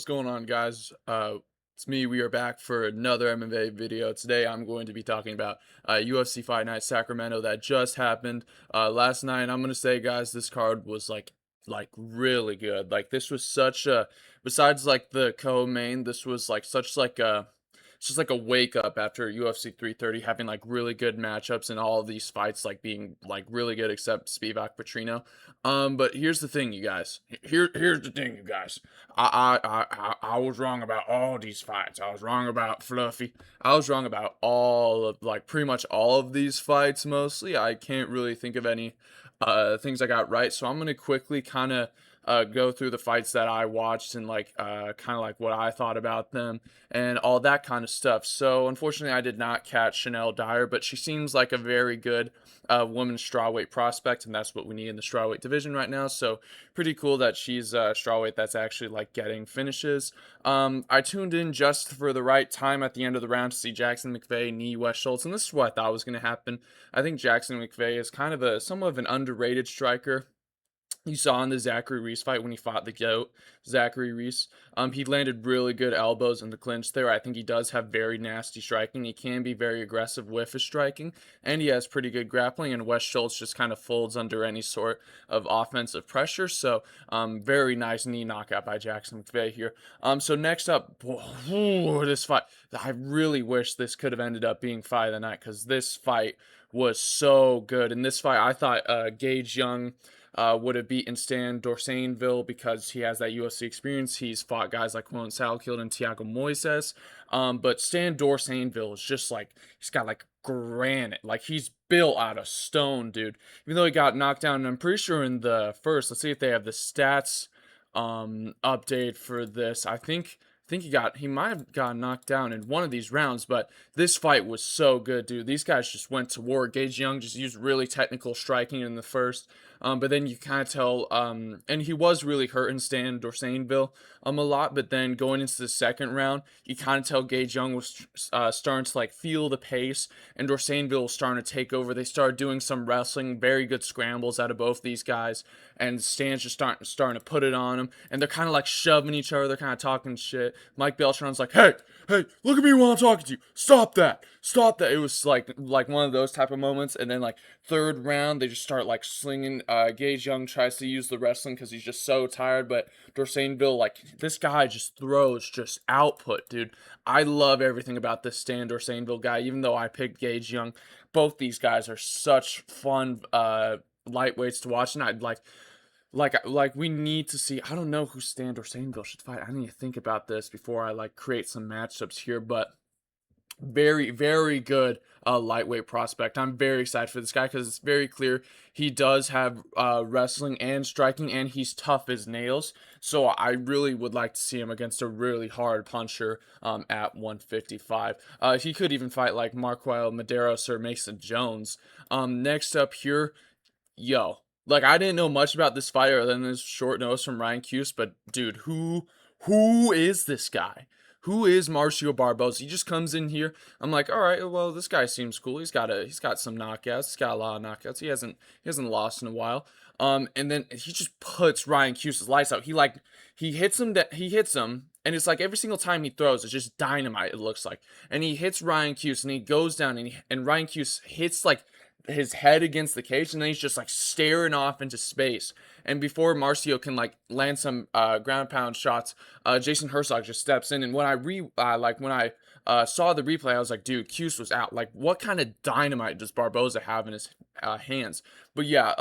What's going on, guys? It's me. We are back for another MMA video. Today, I'm going to be talking about UFC Fight Night Sacramento that just happened last night. I'm gonna say, guys, this card was like really good. Like this was such a besides like the co-main, this was like such like a it's just like a wake up after UFC 330 having like really good matchups and all of these fights like being like really good except Spivak Petrino. But here's the thing, you guys. Here's the thing, you guys. I was wrong about all these fights. I was wrong about Fluffy. I was wrong about all of like pretty much all of these fights mostly. I can't really think of any things I got right. So I'm gonna quickly kind of go through the fights that I watched and like kind of like what I thought about them and all that kind of stuff. So unfortunately, I did not catch Chanel Dyer, but she seems like a very good women's strawweight prospect, and that's what we need in the strawweight division right now. So pretty cool that she's strawweight that's actually like getting finishes. I tuned in just for the right time at the end of the round to see Jackson McVeigh knee Wes Schultz, and this is what I thought was going to happen. I think Jackson McVeigh is kind of a somewhat of an underrated striker. You saw in the Zachary Reese fight when he fought the GOAT, Zachary Reese. He landed really good elbows in the clinch there. I think he does have very nasty striking. He can be very aggressive with his striking, and he has pretty good grappling. And Wes Schultz just kind of folds under any sort of offensive pressure. So, very nice knee knockout by Jackson McVeigh here. So next up, this fight. I really wish this could have ended up being fight of the night because this fight was so good. In this fight, I thought Gage Young would have beaten Stan Dorsainville because he has that UFC experience. He's fought guys like Juan Salkild and Tiago Moises. But Stan Dorsainville is just like, he's got like granite. Like he's built out of stone, dude. Even though he got knocked down, and I'm pretty sure in the first, let's see if they have the stats update for this. I think he might have got knocked down in one of these rounds, but this fight was so good, dude. These guys just went to war. Gage Young just used really technical striking in the first, but then you kind of tell, and he was really hurting Stan Dorsainville a lot. But then going into the second round, you kind of tell Gage Young was starting to like feel the pace, and Dorsainville was starting to take over. They started doing some wrestling, very good scrambles out of both these guys, and Stan's just starting to put it on him, and they're kind of like shoving each other. They're kind of talking shit. Mike Beltran's like, hey, look at me while I'm talking to you. Stop that. Stop that. It was like one of those type of moments. And then like third round, they just start like slinging. Gage Young tries to use the wrestling because he's just so tired. But Dorsainville, like this guy just throws just output, dude. I love everything about this Stan Dorsainville guy. Even though I picked Gage Young, both these guys are such fun lightweights to watch, and I'd like we need to see. I don't know who Stan Dorsainville should fight. I need to think about this before I like create some matchups here, but very very good lightweight prospect. I'm very excited for this guy because it's very clear he does have wrestling and striking, and he's tough as nails. So I really would like to see him against a really hard puncher at 155. He could even fight like Marquel Medeiros or Mason Jones. Next up here, yo, like I didn't know much about this fighter other than this short notice from Ryan Cuse, but dude, who is this guy? Who is Marcio Barboza? He just comes in here. I'm like, all right, well, this guy seems cool. He's got some knockouts. He's got a lot of knockouts. He hasn't lost in a while. And then he just puts Ryan Cuse's lights out. He hits him, and it's like every single time he throws, it's just dynamite. It looks like, and he hits Ryan Cuse, and he goes down, and Ryan Cuse hits like his head against the cage, and then he's just like staring off into space. And before Marcio can like land some ground pound shots, Jason Herzog just steps in. And when I saw the replay, I was like, dude, Cuse was out. Like, what kind of dynamite does Barboza have in his hands? But yeah,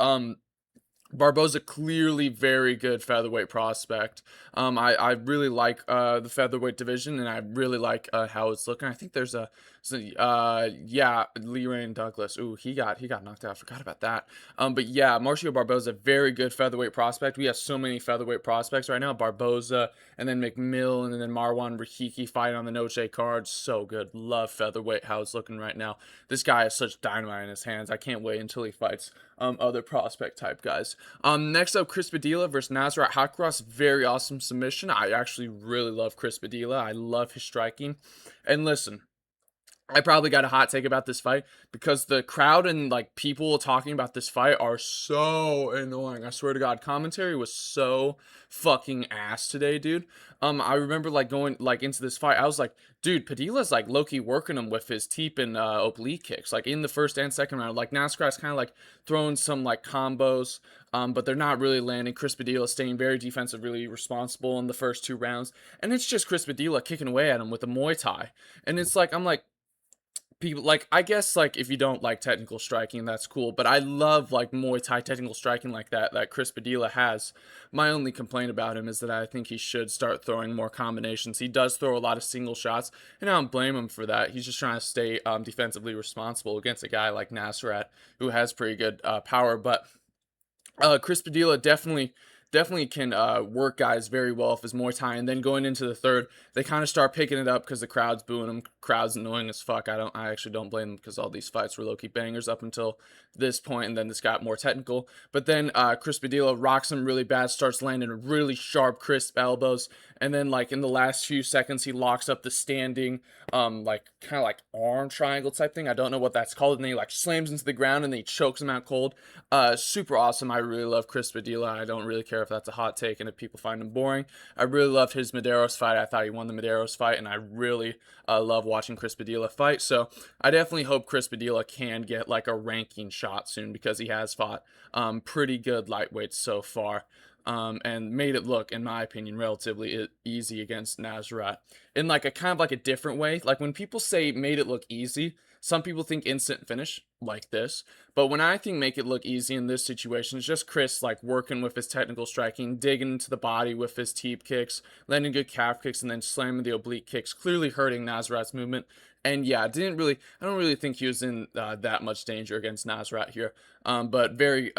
Barboza clearly very good featherweight prospect. I really like the featherweight division, and I really like how it's looking. I think there's yeah, Lee Rain Douglas. Ooh, he got knocked out. I forgot about that. But yeah, Marcio Barboza, very good featherweight prospect. We have so many featherweight prospects right now. Barboza, and then McMill, and then Marwan Rahiki fight on the Noche card. So good. Love featherweight how it's looking right now. This guy has such dynamite in his hands. I can't wait until he fights other prospect type guys. Next up, Chris Padilla versus Nasrat Hakras. Very awesome submission. I actually really love Chris Padilla. I love his striking. And listen, I probably got a hot take about this fight because the crowd and like people talking about this fight are so annoying. I swear to God, commentary was so fucking ass today, dude. I remember like going like into this fight, I was like, dude, Padilla's like low-key working him with his teep and oblique kicks, like in the first and second round. Like Nascar's kind of like throwing some like combos, but they're not really landing. Chris Padilla staying very defensive, really responsible in the first two rounds, and it's just Chris Padilla kicking away at him with a Muay Thai, and it's like I'm like people like I guess like if you don't like technical striking that's cool, but I love like Muay Thai technical striking like that Chris Padilla has. My only complaint about him is that I think he should start throwing more combinations. He does throw a lot of single shots, and I don't blame him for that. He's just trying to stay defensively responsible against a guy like Nasrat who has pretty good power. But Chris Padilla definitely can work guys very well with his Muay Thai. And then going into the third, they kind of start picking it up because the crowd's booing him. Crowd's annoying as fuck. I actually don't blame them because all these fights were low-key bangers up until this point, and then this got more technical. But then Chris Padilla rocks him really bad, starts landing really sharp, crisp elbows, and then like in the last few seconds, he locks up the standing, like kind of like arm triangle type thing. I don't know what that's called, and then he like slams into the ground and then he chokes him out cold. Super awesome. I really love Chris Padilla. I don't really care if that's a hot take and if people find him boring. I really loved his Medeiros fight. I thought he won the Medeiros fight, and I really love watching Chris Padilla fight. So I definitely hope Chris Padilla can get like a ranking shot soon because he has fought pretty good lightweights so far. And made it look, in my opinion, relatively easy against Nasrat in like a kind of like a different way. Like when people say made it look easy, some people think instant finish like this, but when I think make it look easy in this situation, it's just Chris like working with his technical striking, digging into the body with his teep kicks, landing good calf kicks, and then slamming the oblique kicks, clearly hurting Nasrat's movement. And yeah, I don't really think he was in that much danger against Nasrat here. But very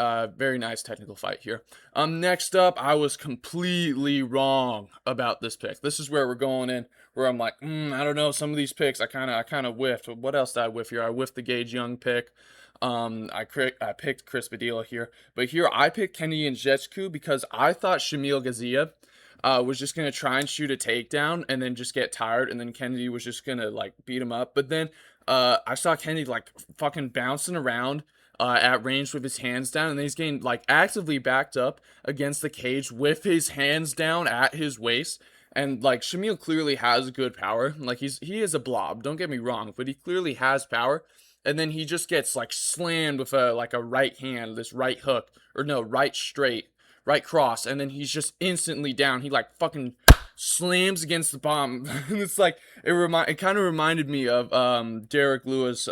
nice technical fight here. Next up, I was completely wrong about this pick. This is where we're going in, where I'm like, I don't know, some of these picks I kind of whiffed. What else did I whiff here? I whiffed the Gage Young pick. I picked Chris Padilla here, but here I picked Kennedy and Jetsku because I thought Shamil Gaziev was just gonna try and shoot a takedown and then just get tired, and then Kennedy was just gonna like beat him up. But then I saw Kennedy like fucking bouncing around at range with his hands down, and then he's getting like actively backed up against the cage with his hands down at his waist. And like Shamil clearly has good power. Like he is a blob, don't get me wrong, but he clearly has power. And then he just gets like slammed with a like a right hand, this right hook, or no, right straight, right cross, and then he's just instantly down. He like fucking slams against the bomb. And it's like it kind of reminded me of Derek Lewis,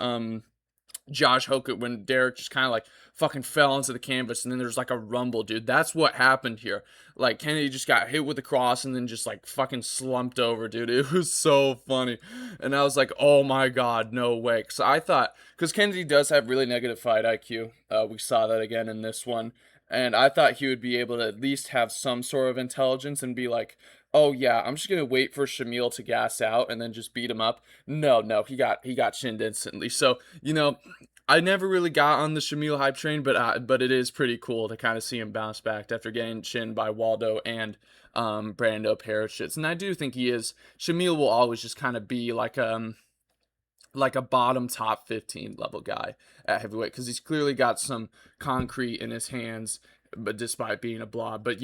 Josh Hokett, when Derek just kind of like fucking fell onto the canvas, and then there's like a rumble, dude. That's what happened here. Like Kennedy just got hit with the cross and then just like fucking slumped over, dude. It was so funny. And I was like, oh my god, no way. Because I thought, because Kennedy does have really negative fight IQ. We saw that again in this one. And I thought he would be able to at least have some sort of intelligence and be like, oh yeah, I'm just gonna wait for Shamil to gas out and then just beat him up. No, he got shinned instantly. So I never really got on the Shamil hype train, but it is pretty cool to kind of see him bounce back after getting shinned by Waldo and Brando Parachutes. And I do think Shamil will always just kind of be like a bottom top 15 level guy at heavyweight because he's clearly got some concrete in his hands, but despite being a blob. But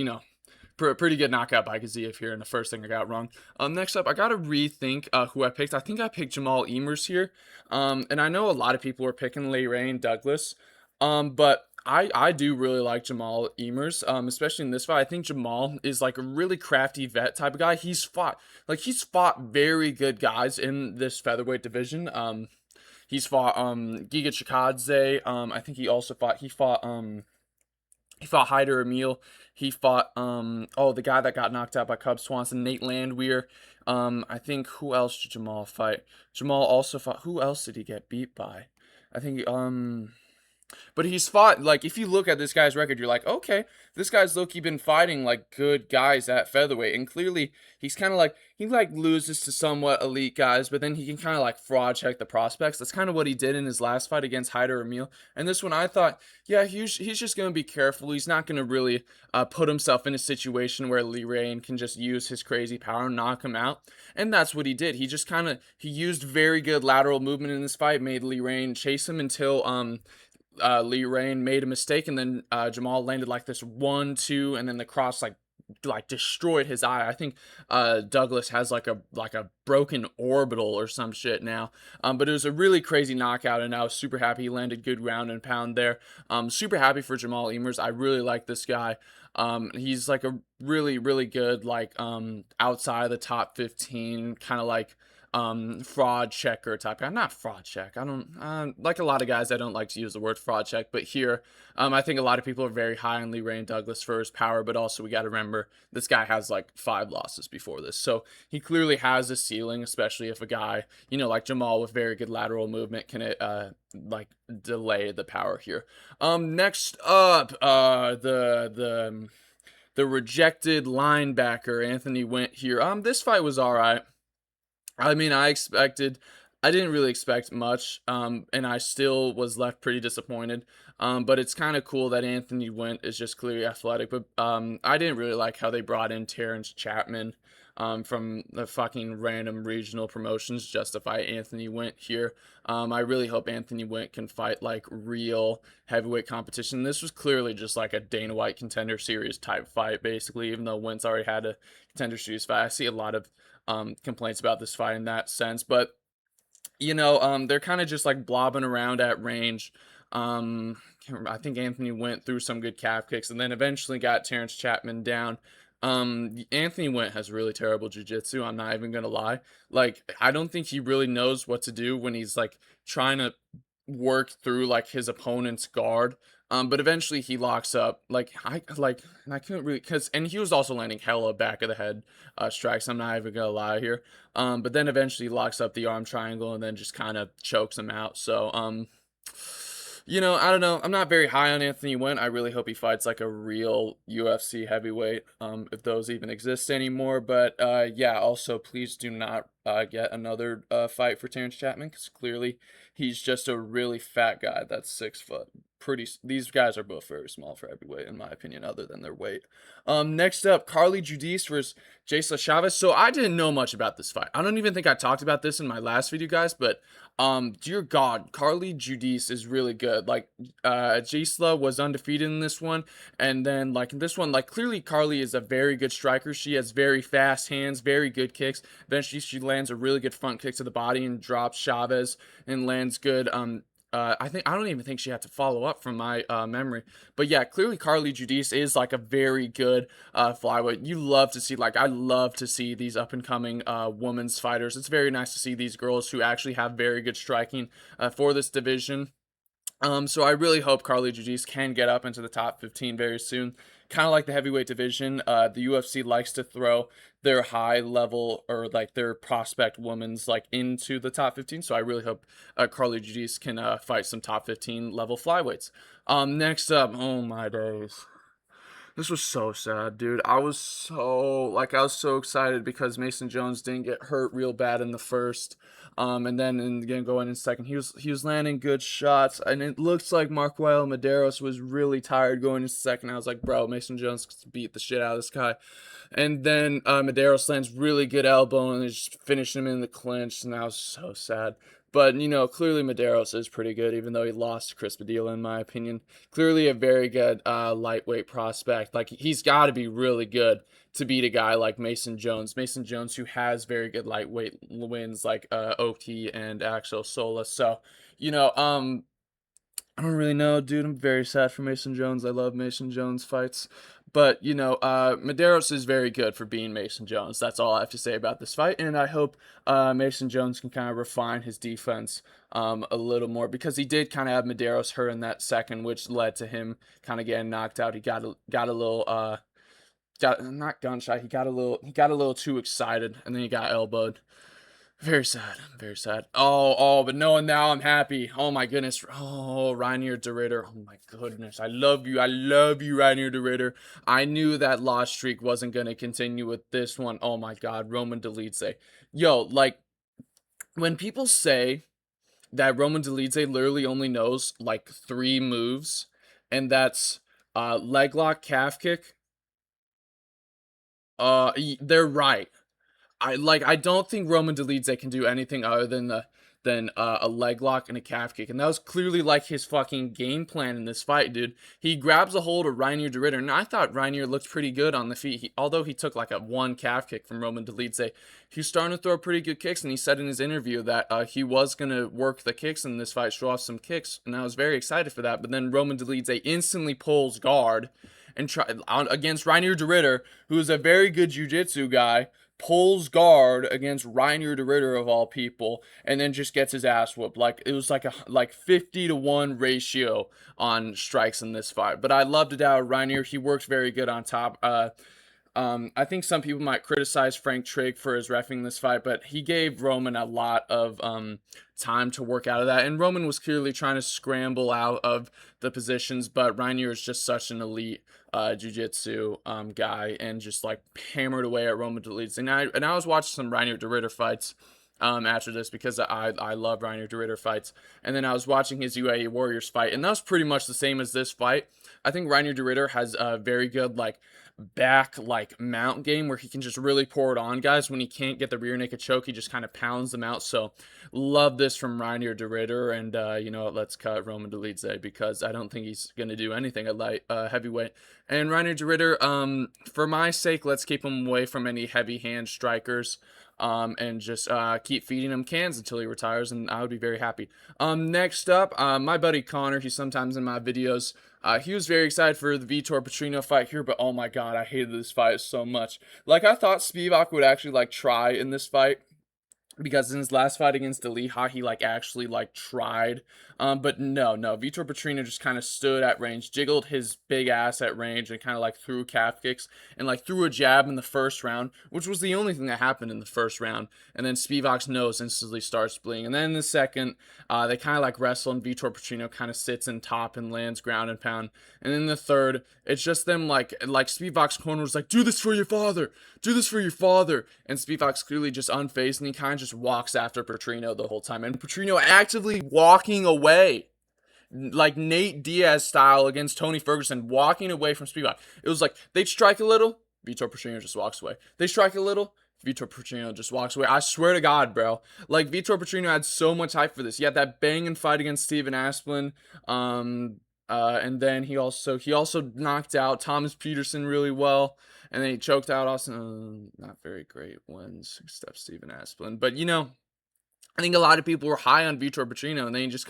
pretty good knockout by Gaziev here, and the first thing I got wrong. Next up, I gotta rethink who I picked. I think I picked Jamal Emers here, and I know a lot of people were picking Ray Douglas, but I do really like Jamal Emers, especially in this fight. I think Jamal is like a really crafty vet type of guy. He's fought very good guys in this featherweight division. He's fought Giga Chikadze. I think he fought Hyder Emil. He fought the guy that got knocked out by Cub Swanson, Nate Landwehr. I think who else did Jamal fight? Jamal also fought, who else did he get beat by? I think But he's fought, like, if you look at this guy's record, you're like, okay, this guy's low-key been fighting like good guys at featherweight, and clearly he's kind of like he like loses to somewhat elite guys, but then he can kind of like fraud check the prospects. That's kind of what he did in his last fight against Hyder Emil. And this one, I thought, yeah, he's just gonna be careful. He's not gonna really put himself in a situation where Lee Rain can just use his crazy power and knock him out. And that's what he did. He just kind of he used very good lateral movement in this fight, made Lee Rain chase him until Lee Rain made a mistake, and then Jamal landed like this 1-2, and then the cross like destroyed his eye. I think Douglas has like a broken orbital or some shit now. But it was a really crazy knockout, and I was super happy he landed good ground and pound there. Super happy for Jamal Emers. I really like this guy. He's like a really good like outside of the top 15 kind of like fraud checker type guy. Not fraud check. I don't like a lot of guys. I don't like to use the word fraud check, but here I think a lot of people are very high on Lee Rain Douglas for his power, but also we got to remember this guy has like 5 losses before this, so he clearly has a ceiling, especially if a guy like Jamal with very good lateral movement can like delay the power here. Next up, the rejected linebacker Anthony Went here. This fight was all right. I mean, I didn't really expect much, and I still was left pretty disappointed. But it's kind of cool that Anthony Went is just clearly athletic. But I didn't really like how they brought in Terrence Chapman, from the fucking random regional promotions just to fight Anthony Went here. I really hope Anthony Went can fight like real heavyweight competition. This was clearly just like a Dana White Contender Series type fight, basically, even though Wentz already had a Contender Series fight. I see a lot of complaints about this fight in that sense, but they're kind of just like blobbing around at range. I think Anthony Went through some good calf kicks and then eventually got Terrence Chapman down. Anthony Went has really terrible jiu-jitsu. I'm not even gonna lie. Like, I don't think he really knows what to do when he's like trying to work through like his opponent's guard. But eventually he locks up. And I couldn't really and he was also landing hella back of the head strikes. I'm not even gonna lie here. But then eventually he locks up the arm triangle and then just kind of chokes him out. So I don't know. I'm not very high on Anthony Went. I really hope he fights like a real UFC heavyweight, if those even exist anymore. But yeah, also please do not get another fight for Terrence Chapman, because clearly he's just a really fat guy that's 6 foot. These guys are both very small for heavyweight, in my opinion, other than their weight. Next up, Carly Judice versus Jaisla Chavez. So I didn't know much about this fight. I don't even think I talked about this in my last video, guys, but dear God, Carly Judice is really good. Like, Jaisla was undefeated in this one, and then like in this one, like clearly Carly is a very good striker. She has very fast hands, very good kicks. Eventually she lands a really good front kick to the body and drops Chavez and lands good I don't even think she had to follow up from my memory. But yeah, clearly Carly Judice is like a very good flyweight. I love to see these up and coming women's fighters. It's very nice to see these girls who actually have very good striking for this division. So I really hope Carly Judice can get up into the top 15 very soon. Kind of like the heavyweight division, the UFC likes to throw their high level or like their prospect women's like into the top 15. So I really hope Carly Judice can fight some top 15 level flyweights. Next up, oh my days. This was so sad, dude. I was so excited because Mason Jones didn't get hurt real bad in the first. And then again going in second, he was landing good shots, and it looks like Marquel Medeiros was really tired going into second. I was like, bro, Mason Jones beat the shit out of this guy. And then Medeiros lands really good elbow and they just finish him in the clinch, and that was so sad. But, clearly Medeiros is pretty good, even though he lost to Chris Padilla, in my opinion. Clearly a very good lightweight prospect. Like, he's got to be really good to beat a guy like Mason Jones. Mason Jones, who has very good lightweight wins, like Oki and Axel Sola. So, I don't really know, dude. I'm very sad for Mason Jones. I love Mason Jones fights. But, Medeiros is very good for being Mason Jones. That's all I have to say about this fight. And I hope Mason Jones can kind of refine his defense a little more, because he did kind of have Medeiros hurt in that second, which led to him kind of getting knocked out. He got a little not gunshot. He got a little too excited, and then he got elbowed. Very sad. Very sad. Oh, but no, now I'm happy. Oh my goodness. Oh, Reinier de Ritter. Oh my goodness. I love you. I love you, Reinier de Ritter. I knew that loss streak wasn't gonna continue with this one. Oh my God, Roman Dolidze. Yo, like when people say that Roman Dolidze literally only knows like three moves, and that's leg lock, calf kick. They're right. I don't think Roman Dolidze can do anything other than a leg lock and a calf kick, and that was clearly like his fucking game plan in this fight, dude. He grabs a hold of Reinier de Ritter, and I thought Reinier looked pretty good on the feet. Although he took like a one calf kick from Roman Dolidze, he was starting to throw pretty good kicks, and he said in his interview that he was gonna work the kicks in this fight, show off some kicks, and I was very excited for that. But then Roman Dolidze instantly pulls guard and try against Reinier de Ritter, who is a very good jiu-jitsu guy, pulls guard against Reinier de Ritter of all people, and then just gets his ass whooped. Like it was like a 50-to-1 ratio on strikes in this fight. But I loved it out of Reinier. He works very good on top. I think some people might criticize Frank Trigg for his reffing this fight, but he gave Roman a lot of time to work out of that. And Roman was clearly trying to scramble out of the positions, but Reinier is just such an elite jiu-jitsu guy and just like hammered away at Roman Dolidze. And I was watching some Reinier de Ritter fights after this because I love Reinier de Ritter fights. And then I was watching his UAE Warriors fight, and that was pretty much the same as this fight. I think Reinier de Ritter has a very good back mount game where he can just really pour it on guys. When he can't get the rear naked choke, he just kind of pounds them out. So love this from Reinier de Ritter. And you know what, let's cut Roman Dolidze because I don't think he's going to do anything at light heavyweight. And Reinier de Ritter, for my sake, let's keep him away from any heavy hand strikers. And just keep feeding him cans until he retires, and I would be very happy. Next up, my buddy Connor, he's sometimes in my videos. He was very excited for the Vitor Petrino fight here, but oh my god, I hated this fight so much. Like, I thought Spivak would actually, try in this fight, because in his last fight against Deliha, he actually tried, but no, Vitor Petrino just kind of stood at range, jiggled his big ass at range, and kind of threw calf kicks and threw a jab in the first round, which was the only thing that happened in the first round. And then Spivak's nose instantly starts bleeding. And then in the second, they kind of wrestle, and Vitor Petrino kind of sits in top and lands ground and pound. And then the third, it's just them Spivak's corner was do this for your father, do this for your father, and Spivak's clearly just unfazed, and he kind of just walks after Petrino the whole time, and Petrino actively walking away, like Nate Diaz style against Tony Ferguson, walking away from Spivak. It was they'd strike a little, Vitor Petrino just walks away. They strike a little, Vitor Petrino just walks away. I swear to God, bro. Vitor Petrino had so much hype for this. He had that banging fight against Steven Asplin. And then he also knocked out Thomas Peterson really well. And then he choked out Austin. Not very great wins, except Steven Asplin. But I think a lot of people were high on Vitor Petrino, and then he just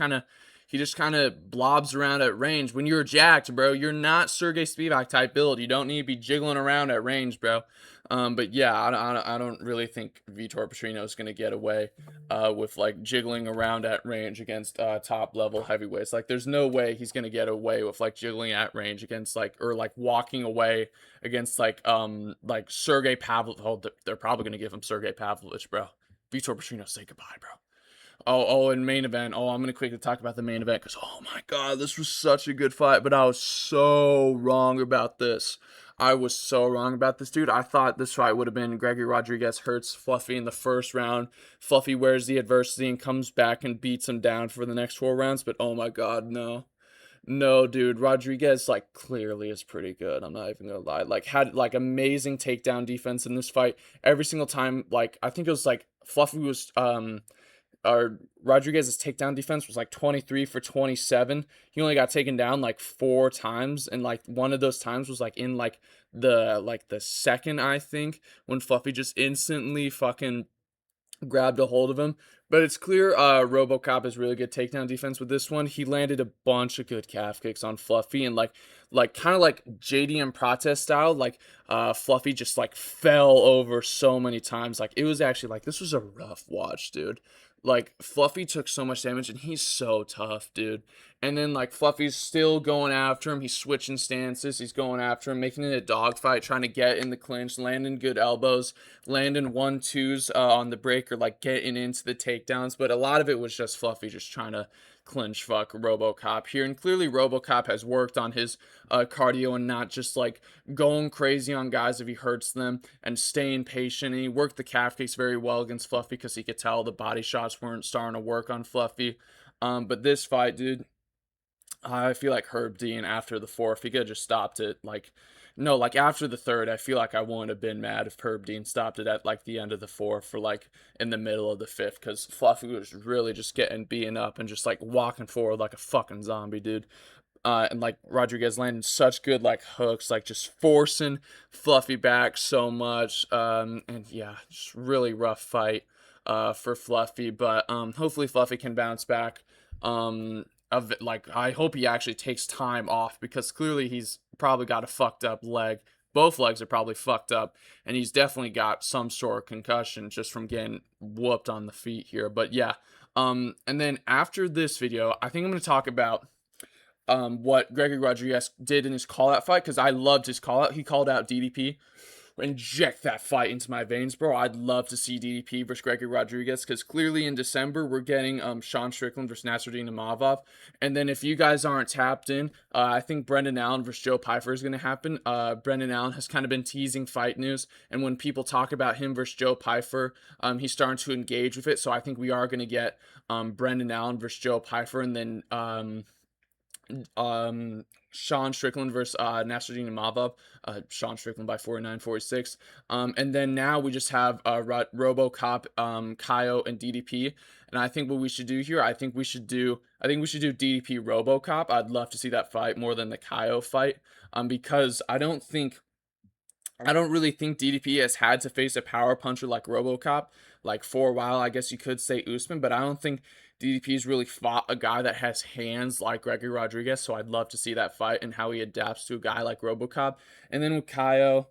kind of blobs around at range. When you're jacked, bro, you're not Sergey Spivak type build. You don't need to be jiggling around at range, bro. But yeah, I don't really think Vitor Petrino is gonna get away with jiggling around at range against top level heavyweights. There's no way he's gonna get away with jiggling at range against or walking away against Sergey Pavlovich. Oh, they're probably gonna give him Sergey Pavlovich, bro. Vitor Petrino, say goodbye, bro. And main event. I'm going to quickly talk about the main event because, oh my god, this was such a good fight, but I was so wrong about this. I was so wrong about this, dude. I thought this fight would have been Gregory Rodriguez hurts Fluffy in the first round. Fluffy wears the adversity and comes back and beats him down for the next 4 rounds, but oh my god, no. No, dude, Rodriguez, clearly is pretty good. I'm not even gonna lie. Had, amazing takedown defense in this fight. Every single time, I think it was, Fluffy was, Rodriguez's takedown defense was 23 for 27. He only got taken down 4 times, and one of those times was in the second, I think, when Fluffy just instantly fucking grabbed a hold of him. But it's clear Robocop has really good takedown defense with this one. He landed a bunch of good calf kicks on Fluffy, and like kind of like JDM protest style, like Fluffy just like fell over so many times. Like it was actually like this was a rough watch, dude. Like Fluffy took so much damage and he's so tough, dude. And then like Fluffy's still going after him. He's switching stances. He's going after him, making it a dogfight, trying to get in the clinch, landing good elbows, landing 1-2s on the breaker, like getting into the takedowns. But a lot of it was just Fluffy just trying to clinch fuck Robocop here. And clearly Robocop has worked on his cardio and not just like going crazy on guys if he hurts them and staying patient. And he worked the calf kicks very well against Fluffy because he could tell the body shots weren't starting to work on Fluffy. But this fight, dude, I feel like Herb Dean after the fourth, he could have just stopped it. Like, no, like after the third, I feel like I wouldn't have been mad if Herb Dean stopped it at like the end of the fourth or like in the middle of the fifth, because Fluffy was really just getting beaten up and just like walking forward like a fucking zombie, dude. And like Rodriguez landing such good like hooks, like just forcing Fluffy back so much. And yeah, just really rough fight for Fluffy, but hopefully Fluffy can bounce back. Of it, like I hope he actually takes time off because clearly he's probably got a fucked up leg. Both legs are probably fucked up, and he's definitely got some sort of concussion just from getting whooped on the feet here. But yeah, and then after this video, I think I'm gonna talk about what Gregory Rodriguez did in his call out fight because I loved his call out. He called out DDP. Inject that fight into my veins, bro. I'd love to see DDP versus Gregory Rodriguez because clearly in December we're getting Sean Strickland versus Nasruddin Imavov, and then if you guys aren't tapped in, I think Brendan Allen versus Joe Pyfer is going to happen. Brendan Allen has kind of been teasing fight news, and when people talk about him versus Joe Pyfer, he's starting to engage with it. So I think we are going to get Brendan Allen versus Joe Pyfer, and then Sean Strickland versus Nasruddin Imavov. Sean Strickland by 49-46. And then now we just have Robocop, Kaio, and DDP. And I think what we should do here, I think we should do DDP Robocop. I'd love to see that fight more than the Kaio fight. Because I don't really think DDP has had to face a power puncher like Robocop, like for a while. I guess you could say Usman, but I don't think DDP's really fought a guy that has hands like Gregory Rodriguez. So I'd love to see that fight and how he adapts to a guy like Robocop. And then with Kaio,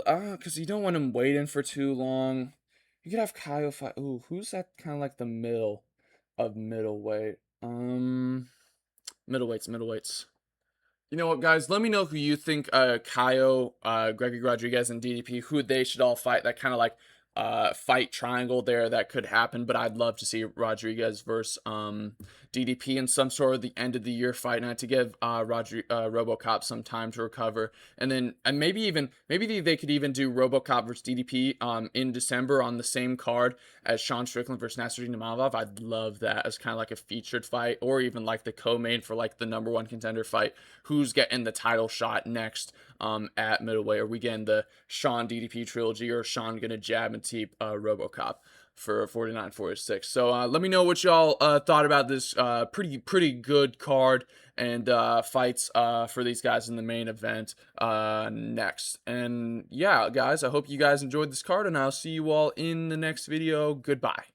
because you don't want him waiting for too long. You could have Kaio fight. Ooh, who's that kind of like the middle of middleweight? Middleweights. You know what, guys? Let me know who you think, Kaio, Gregory Rodriguez, and DDP, who they should all fight. That kind of like fight triangle there that could happen. But I'd love to see Rodriguez versus DDP in some sort of the end of the year fight night to give Robocop some time to recover, and then maybe they could even do Robocop versus DDP in December on the same card as Sean Strickland versus Nasruddin Imavov. I'd love that as kind of like a featured fight, or even like the co-main for like the number one contender fight. Who's getting the title shot next at middleweight? Are we getting the Sean DDP trilogy, or Sean gonna jab and teep Robocop for 49-46? So let me know what y'all thought about this pretty good card and fights for these guys in the main event next. And yeah, guys, I hope you guys enjoyed this card, and I'll see you all in the next video. Goodbye.